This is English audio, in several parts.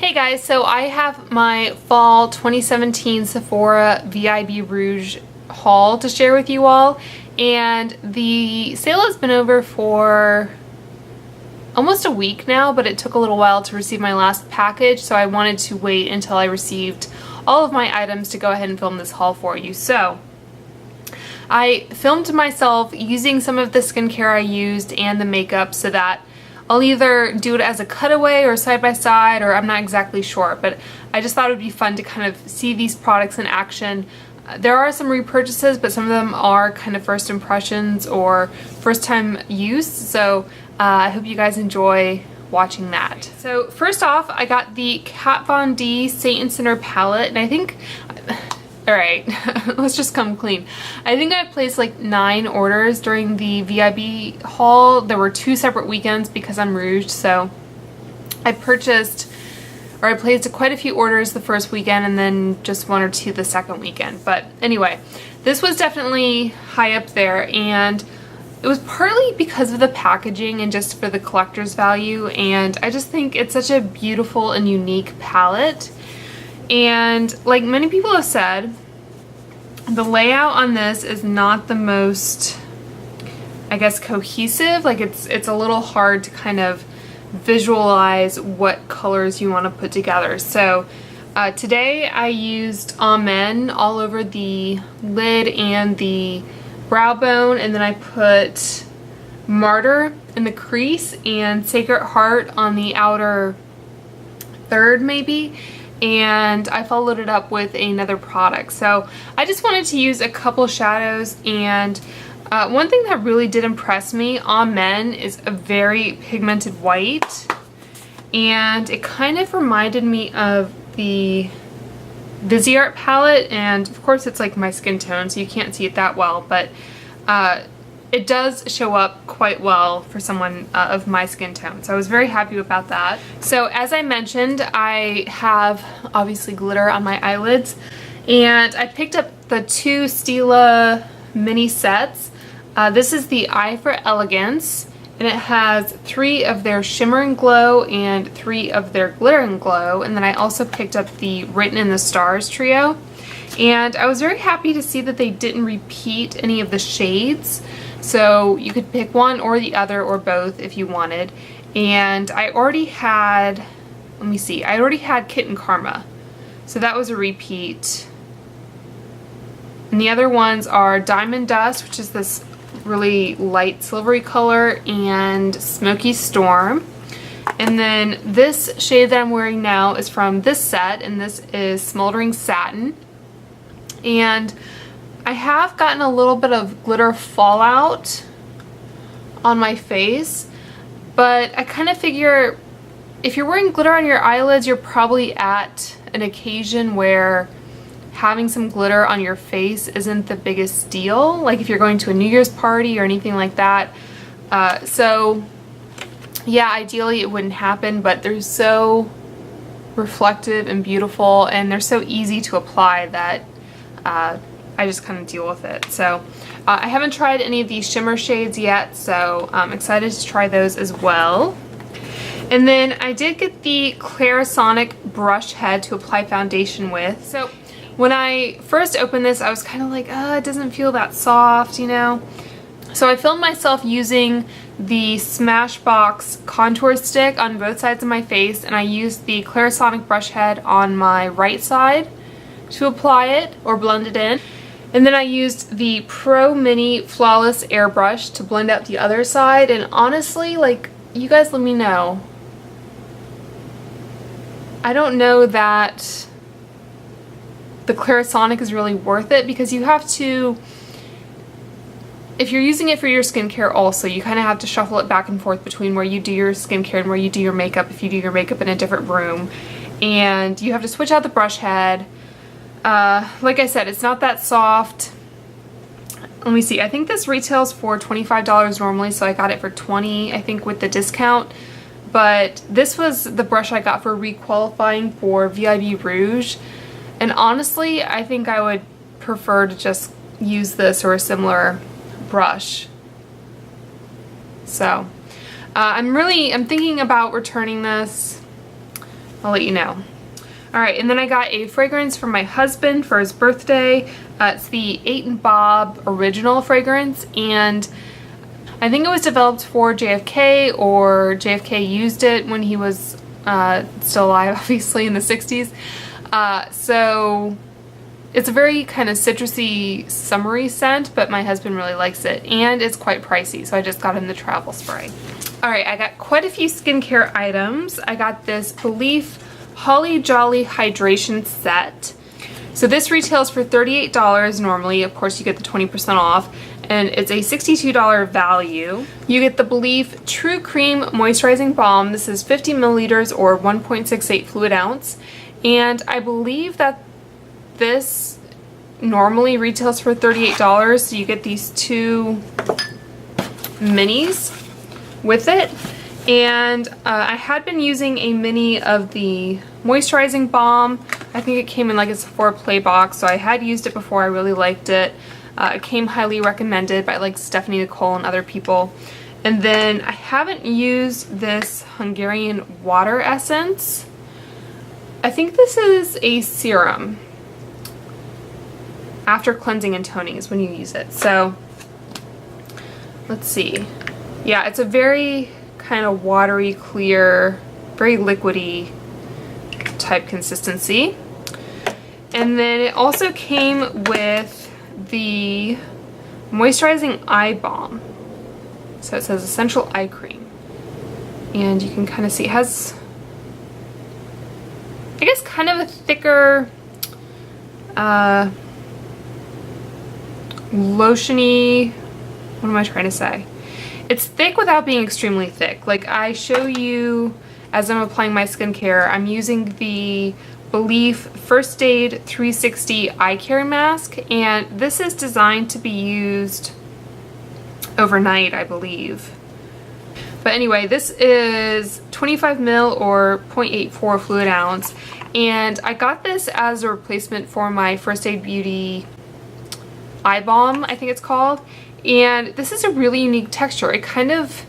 Hey guys, so I have my fall 2017 Sephora VIB Rouge haul to share with you all, and the sale has been over for almost a week now, but it took a little while to receive my last package, so I wanted to wait until I received all of my items to go ahead and film this haul for you. So I filmed myself using some of the skincare I used and the makeup so that I'll either do it as a cutaway or side by side, or I'm not exactly sure, but I just thought it would be fun to kind of see these products in action. There are some repurchases, but some of them are kind of first impressions or first time use, so I hope you guys enjoy watching that. So first off, I got the Kat Von D Saint & Sinner palette, and I think, alright, let's just come clean. I think I placed like 9 orders during the VIB haul. There were 2 separate weekends because I'm Rouge, so I placed quite a few orders the first weekend and then just 1 or 2 the second weekend. But anyway, this was definitely high up there, and it was partly because of the packaging and just for the collector's value, and I just think it's such a beautiful and unique palette. And like many people have said, the layout on this is not the most, I guess, cohesive. Like it's a little hard to kind of visualize what colors you want to put together. So today I used Amen all over the lid and the brow bone, and then I put Martyr in the crease and Sacred Heart on the outer third maybe, and I followed it up with another product. So I just wanted to use a couple shadows, and one thing that really did impress me, Amen is a very pigmented white, and it kind of reminded me of the Viseart palette, and of course it's like my skin tone, so you can't see it that well, but it does show up quite well for someone of my skin tone, so I was very happy about that. So as I mentioned, I have obviously glitter on my eyelids, and I picked up the 2 Stila mini sets. This is the Eye for Elegance, and it has 3 of their Shimmer and Glow and 3 of their Glitter and Glow, and then I also picked up the Written in the Stars trio, and I was very happy to see that they didn't repeat any of the shades, so you could pick one or the other or both if you wanted. And I already had, let me see, I already had Kitten Karma, so that was a repeat. And the other ones are Diamond Dust, which is this really light silvery color, and Smoky Storm. And then this shade that I'm wearing now is from this set, and this is Smoldering Satin. And I have gotten a little bit of glitter fallout on my face, but I kind of figure if you're wearing glitter on your eyelids, you're probably at an occasion where having some glitter on your face isn't the biggest deal, like if you're going to a New Year's party or anything like that. So yeah, ideally it wouldn't happen, but they're so reflective and beautiful, and they're so easy to apply that I just kind of deal with it. So I haven't tried any of these shimmer shades yet, so I'm excited to try those as well. And then I did get the Clarisonic brush head to apply foundation with. So when I first opened this, I was kind of like, oh, it doesn't feel that soft, you know? So I filmed myself using the Smashbox contour stick on both sides of my face, and I used the Clarisonic brush head on my right side to apply it or blend it in. And then I used the Pro Mini Flawless Airbrush to blend out the other side, and honestly, like, you guys let me know. I don't know that the Clarisonic is really worth it, because you have to, if you're using it for your skincare also, you kind of have to shuffle it back and forth between where you do your skincare and where you do your makeup if you do your makeup in a different room, and you have to switch out the brush head. Like I said, it's not that soft. Let me see, I think this retails for $25 normally, so I got it for $20, I think, with the discount. But this was the brush I got for requalifying for VIB Rouge, and honestly, I think I would prefer to just use this or a similar brush. So I'm thinking about returning this. I'll let you know. Alright, and then I got a fragrance from my husband for his birthday. It's the 8 & Bob original fragrance, and I think it was developed for JFK, or JFK used it when he was still alive, obviously, in the 60s. So it's a very kind of citrusy, summery scent, but my husband really likes it, and it's quite pricey, so I just got him the travel spray. Alright, I got quite a few skincare items. I got this belif Holly Jolly Hydration Set. So this retails for $38 normally. Of course, you get the 20% off, and it's a $62 value. You get the belif True Cream Moisturizing Balm. This is 50 milliliters or 1.68 fluid ounce. And I believe that this normally retails for $38, so you get these 2 minis with it. And I had been using a mini of the moisturizing balm. I think it came in like a Sephora play box, so I had used it before. I really liked it. It came highly recommended by like Stephanie Nicole and other people. And then I haven't used this Hungarian water essence. I think this is a serum. After cleansing and toning is when you use it. So let's see. Yeah, it's a very kind of watery, clear, very liquidy type consistency. And then it also came with the Moisturizing Eye Balm. So it says Essential Eye Cream. And you can kind of see it has, I guess, kind of a thicker, lotiony, what am I trying to say? It's thick without being extremely thick. Like I show you as I'm applying my skincare, I'm using the belif First Aid 360 Eye Care Mask, and this is designed to be used overnight, I believe. But anyway, this is 25 ml or 0.84 fluid ounce, and I got this as a replacement for my First Aid Beauty Eye Balm, I think it's called. And this is a really unique texture. It kind of,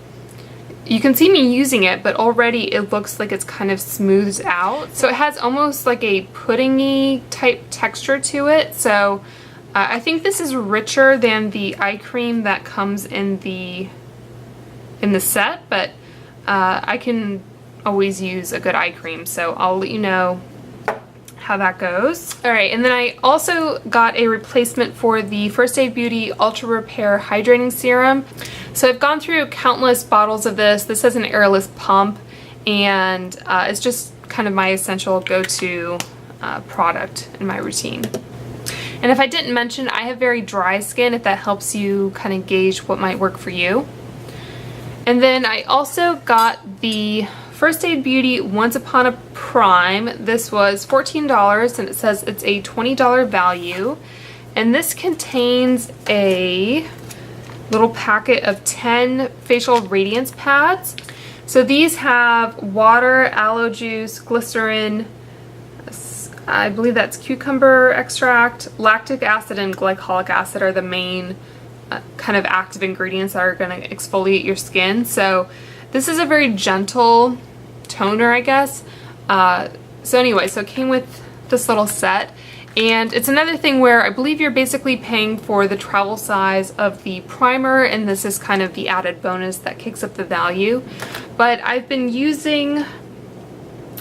you can see me using it, but already it looks like it's kind of smoothed out. So it has almost like a puddingy type texture to it. So I think this is richer than the eye cream that comes in the set, but I can always use a good eye cream, so I'll let you know how that goes. Alright, and then I also got a replacement for the First Aid Beauty Ultra Repair Hydrating Serum. So I've gone through countless bottles of this. This has an airless pump, and it's just kind of my essential go-to product in my routine. And if I didn't mention, I have very dry skin, if that helps you kind of gauge what might work for you. And then I also got the First Aid Beauty Once Upon a Prime. This was $14, and it says it's a $20 value. And this contains a little packet of 10 facial radiance pads. So these have water, aloe juice, glycerin, I believe that's cucumber extract, lactic acid, and glycolic acid are the main kind of active ingredients that are going to exfoliate your skin. So this is a very gentle toner, I guess. So anyway, so it came with this little set, and it's another thing where I believe you're basically paying for the travel size of the primer, and this is kind of the added bonus that kicks up the value. But I've been using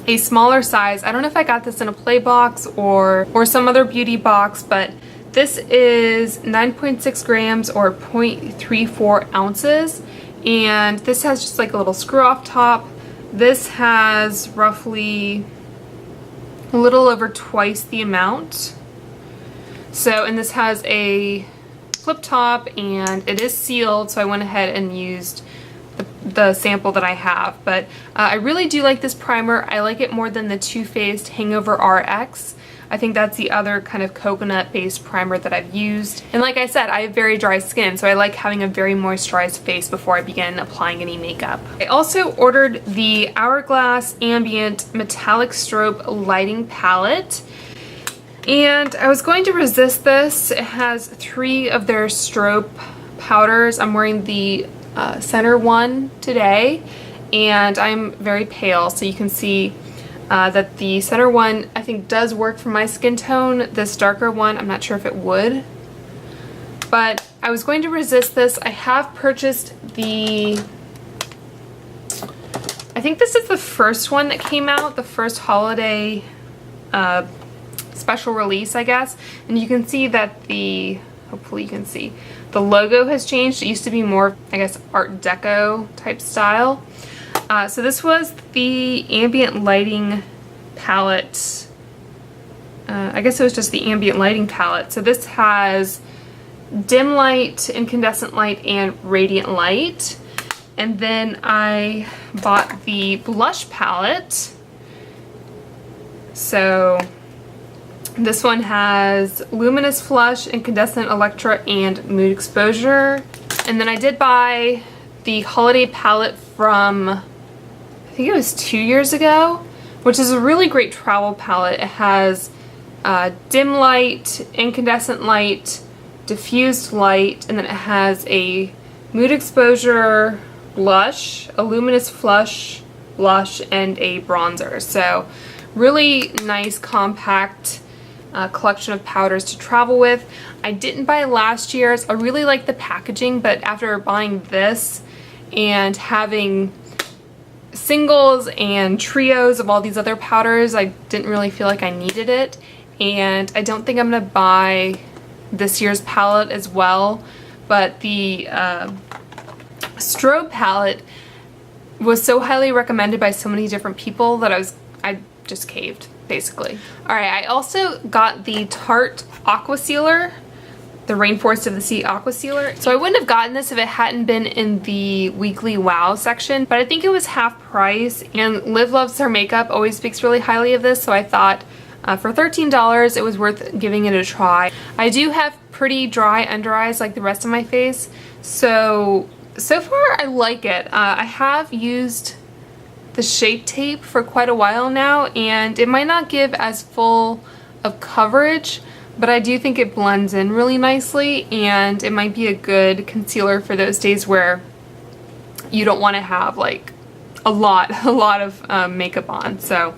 a smaller size. I don't know if I got this in a play box or some other beauty box, but this is 9.6 grams or 0.34 ounces, and this has just like a little screw off top. This has roughly a little over twice the amount. So, and this has a flip top, and it is sealed, so I went ahead and used the sample that I have. But I really do like this primer. I like it more than the Too Faced Hangover RX. I think that's the other kind of coconut-based primer that I've used. And like I said, I have very dry skin, so I like having a very moisturized face before I begin applying any makeup. I also ordered the Hourglass Ambient Metallic Strobe Lighting Palette. And I was going to resist this. It has 3 of their strobe powders. I'm wearing the center one today, and I'm very pale, so you can see that the center one I think does work for my skin tone. This darker one, I'm not sure if it would. But I was going to resist this. I have purchased the, I think this is the first one that came out, the first holiday special release, I guess. And you can see that the, hopefully you can see, the logo has changed. It used to be more, I guess, Art Deco type style. So this was the ambient lighting palette. I guess it was just the ambient lighting palette. So this has dim light, incandescent light, and radiant light. And then I bought the blush palette. So this one has Luminous Flush, Incandescent Electra, and Mood Exposure. And then I did buy the holiday palette from, I think it was 2 years ago, which is a really great travel palette. It has dim light, incandescent light, diffused light, and then it has a Mood Exposure blush, a Luminous Flush blush, and a bronzer. So really nice compact collection of powders to travel with. I didn't buy last year's. I really like the packaging, but after buying this and having singles and trios of all these other powders, I didn't really feel like I needed it. And I don't think I'm gonna buy this year's palette as well, but the strobe palette was so highly recommended by so many different people that I just caved, basically. Alright, I also got the Tarte Aqua Sealer, the Rainforest of the Sea Aqua Sealer. So I wouldn't have gotten this if it hadn't been in the weekly wow section, but I think it was half price, and Liv Loves Her Makeup always speaks really highly of this, so I thought for $13 it was worth giving it a try. I do have pretty dry under eyes like the rest of my face, so far I like it. I have used the Shape Tape for quite a while now, and it might not give as full of coverage, but I do think it blends in really nicely, and it might be a good concealer for those days where you don't want to have like a lot of makeup on. So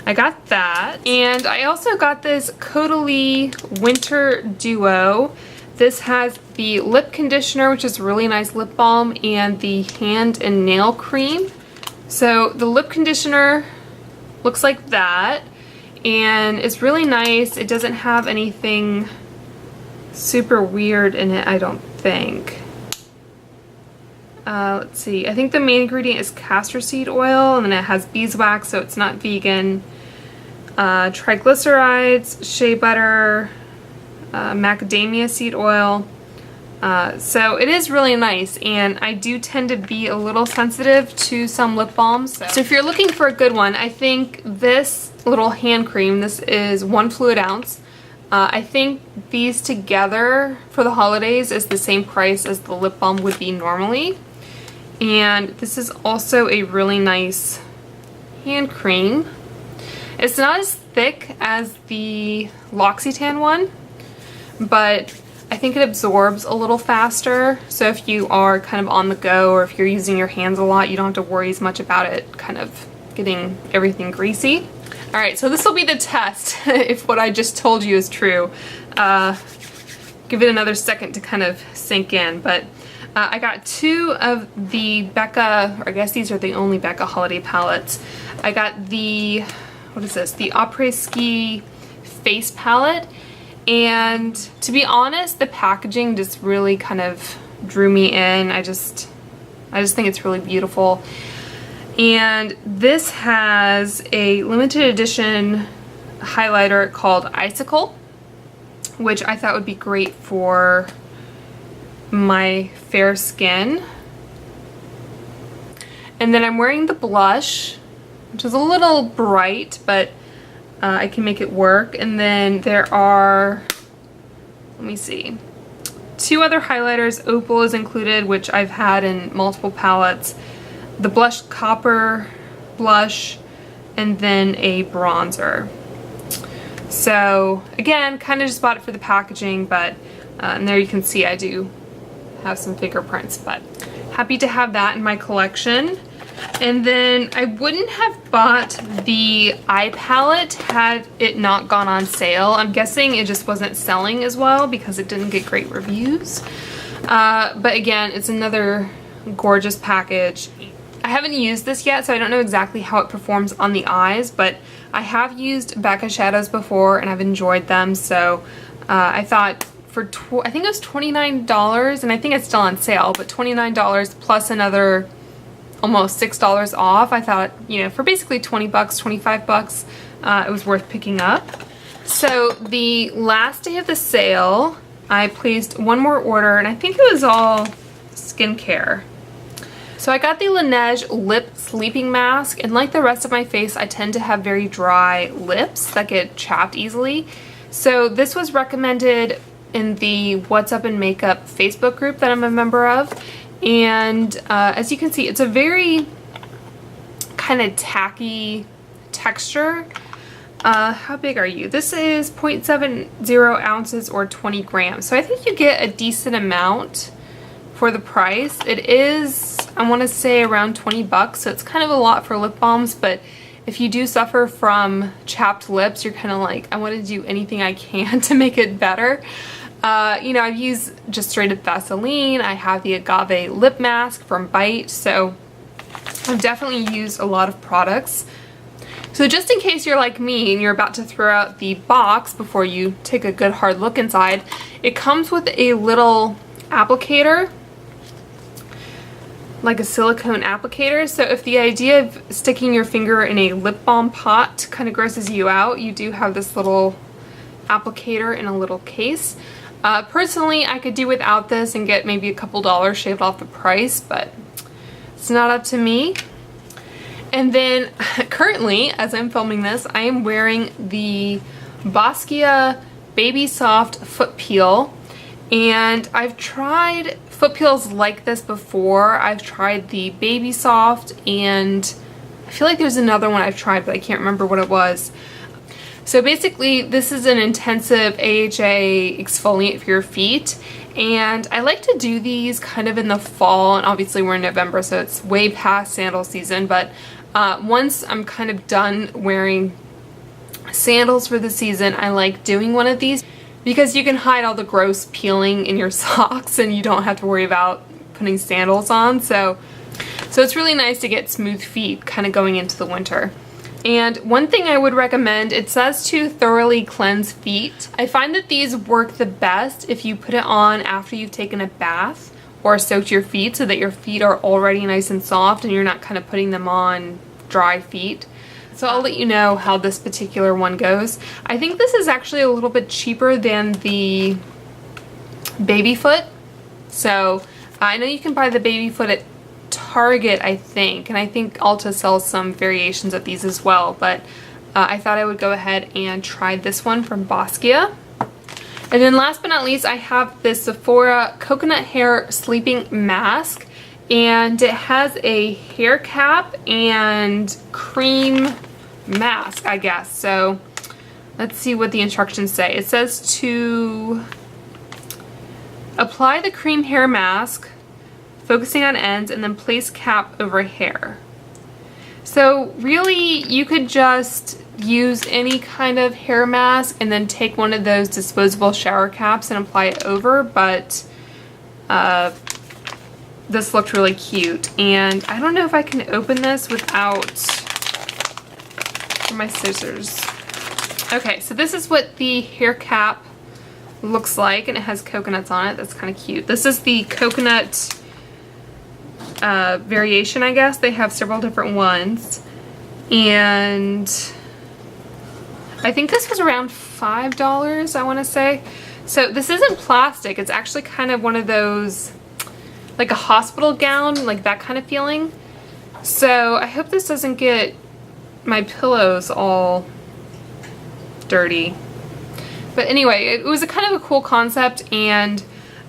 I got that, and I also got this Caudalie Winter Duo. This has the lip conditioner, which is a really nice lip balm, and the hand and nail cream. So the lip conditioner looks like that, and it's really nice. It doesn't have anything super weird in it, I don't think. Let's see, I think the main ingredient is castor seed oil, and then it has beeswax, so it's not vegan. Triglycerides, shea butter, macadamia seed oil. So it is really nice, and I do tend to be a little sensitive to some lip balms. So if you're looking for a good one, I think this little hand cream, this is 1 fluid ounce. I think these together for the holidays is the same price as the lip balm would be normally. And this is also a really nice hand cream. It's not as thick as the L'Occitane one, but I think it absorbs a little faster. So if you are kind of on the go, or if you're using your hands a lot, you don't have to worry as much about it kind of getting everything greasy. Alright, so this will be the test if what I just told you is true. Give it another second to kind of sink in, but I got 2 of the Becca, or I guess these are the only Becca holiday palettes. I got the, what is this? The Après Ski face palette, and to be honest, the packaging just really kind of drew me in. I just think it's really beautiful. And this has a limited edition highlighter called Icicle, which I thought would be great for my fair skin. And then I'm wearing the blush, which is a little bright, but I can make it work. And then there are, let me see, 2 other highlighters. Opal is included, which I've had in multiple palettes. The Blush Copper blush, and then a bronzer. So again, kind of just bought it for the packaging, but and there you can see I do have some fingerprints, but happy to have that in my collection. And then I wouldn't have bought the eye palette had it not gone on sale. I'm guessing it just wasn't selling as well because it didn't get great reviews. But again, it's another gorgeous package. I haven't used this yet, so I don't know exactly how it performs on the eyes, but I have used Becca shadows before and I've enjoyed them, so I thought for I think it was $29, and I think it's still on sale, but $29 plus another almost $6 off. I thought, you know, for basically 20 bucks, 25 bucks, it was worth picking up. So the last day of the sale, I placed one more order, and I think it was all skincare. So I got the Laneige Lip Sleeping Mask, and like the rest of my face, I tend to have very dry lips that get chapped easily. So this was recommended in the What's Up in Makeup Facebook group that I'm a member of. And as you can see, it's a very kind of tacky texture. How big are you? This is 0.70 ounces or 20 grams. So I think you get a decent amount for the price. It is, I want to say, around 20 bucks, so it's kind of a lot for lip balms, but if you do suffer from chapped lips, you're kind of like, I want to do anything I can to make it better. You know, I've used just straight up Vaseline. I have the Agave lip mask from Bite, so I've definitely used a lot of products. So just in case you're like me and you're about to throw out the box before you take a good hard look inside, it comes with a little applicator, like a silicone applicator. So if the idea of sticking your finger in a lip balm pot kind of grosses you out, you do have this little applicator in a little case. Personally, I could do without this and get maybe a couple dollars shaved off the price, but it's not up to me. And then currently, as I'm filming this, I am wearing the Basquiat Baby Soft Foot Peel. And I've tried foot peels like this before. I've tried the Baby Soft, and I feel like there's another one I've tried, but I can't remember what it was. So basically, this is an intensive AHA exfoliant for your feet, and I like to do these kind of in the fall, and obviously we're in November, so it's way past sandal season, but once I'm kind of done wearing sandals for the season, I like doing one of these, because you can hide all the gross peeling in your socks and you don't have to worry about putting sandals on. So it's really nice to get smooth feet kind of going into the winter. And one thing I would recommend, it says to thoroughly cleanse feet. I find that these work the best if you put it on after you've taken a bath or soaked your feet, so that your feet are already nice and soft and you're not kind of putting them on dry feet. So I'll let you know how this particular one goes. I think this is actually a little bit cheaper than the Baby Foot. So I know you can buy the Baby Foot at Target, I think, and I think Ulta sells some variations of these as well, but I thought I would go ahead and try this one from Basquiat. And then last but not least, I have this Sephora Coconut Hair Sleeping Mask, and it has a hair cap and cream mask, I guess. So let's see what the instructions say. It says to apply the cream hair mask, focusing on ends, and then place cap over hair. So really, you could just use any kind of hair mask and then take one of those disposable shower caps and apply it over, but this looked really cute. And I don't know if I can open this without my scissors. Okay, so this is what the hair cap looks like, and it has coconuts on it. That's kind of cute. This is the coconut variation, I guess. They have several different ones, and I think this was around $5, I want to say. So this isn't plastic. It's actually kind of one of those, like a hospital gown, like that kind of feeling. So I hope this doesn't get my pillows all dirty. But anyway, it was a kind of a cool concept, and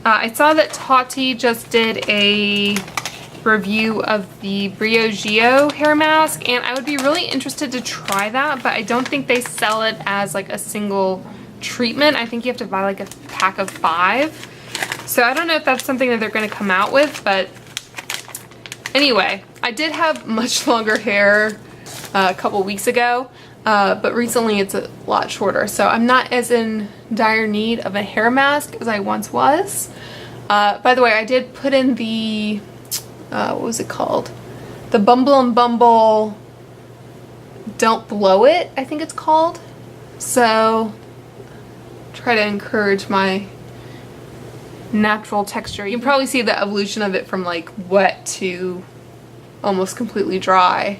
I saw that Tati just did a review of the Briogeo hair mask, and I would be really interested to try that, but I don't think they sell it as like a single treatment. I think you have to buy like a pack of 5. So I don't know if that's something that they're going to come out with, but anyway, I did have much longer hair a couple weeks ago, but recently it's a lot shorter, so I'm not as in dire need of a hair mask as I once was. By the way, I did put in the, what was it called? The Bumble and Bumble Don't Blow It, I think it's called. So, try to encourage my natural texture. You can probably see the evolution of it from like wet to almost completely dry.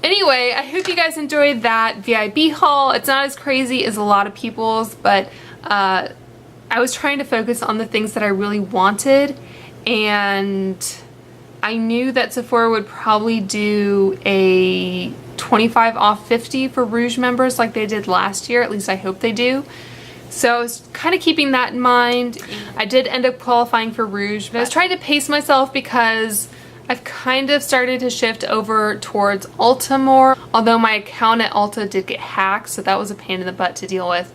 Anyway, I hope you guys enjoyed that VIB haul. It's not as crazy as a lot of people's, but I was trying to focus on the things that I really wanted, and I knew that Sephora would probably do a 25 off 50 for Rouge members like they did last year. At least I hope they do. So I was kind of keeping that in mind. I did end up qualifying for Rouge, but I was trying to pace myself because I've kind of started to shift over towards Ulta more, although my account at Ulta did get hacked, so that was a pain in the butt to deal with.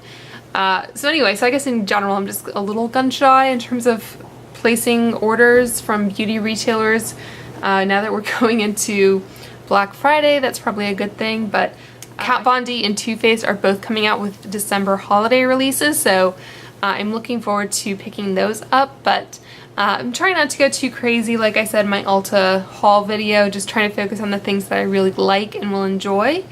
So anyway, so I guess in general I'm just a little gun shy in terms of placing orders from beauty retailers. Now that we're going into Black Friday, that's probably a good thing, but Kat Von D and Too Faced are both coming out with December holiday releases, so I'm looking forward to picking those up, but I'm trying not to go too crazy. Like I said in my Ulta haul video, just trying to focus on the things that I really like and will enjoy.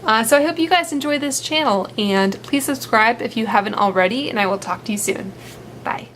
So I hope you guys enjoy this channel, and please subscribe if you haven't already, and I will talk to you soon. Bye.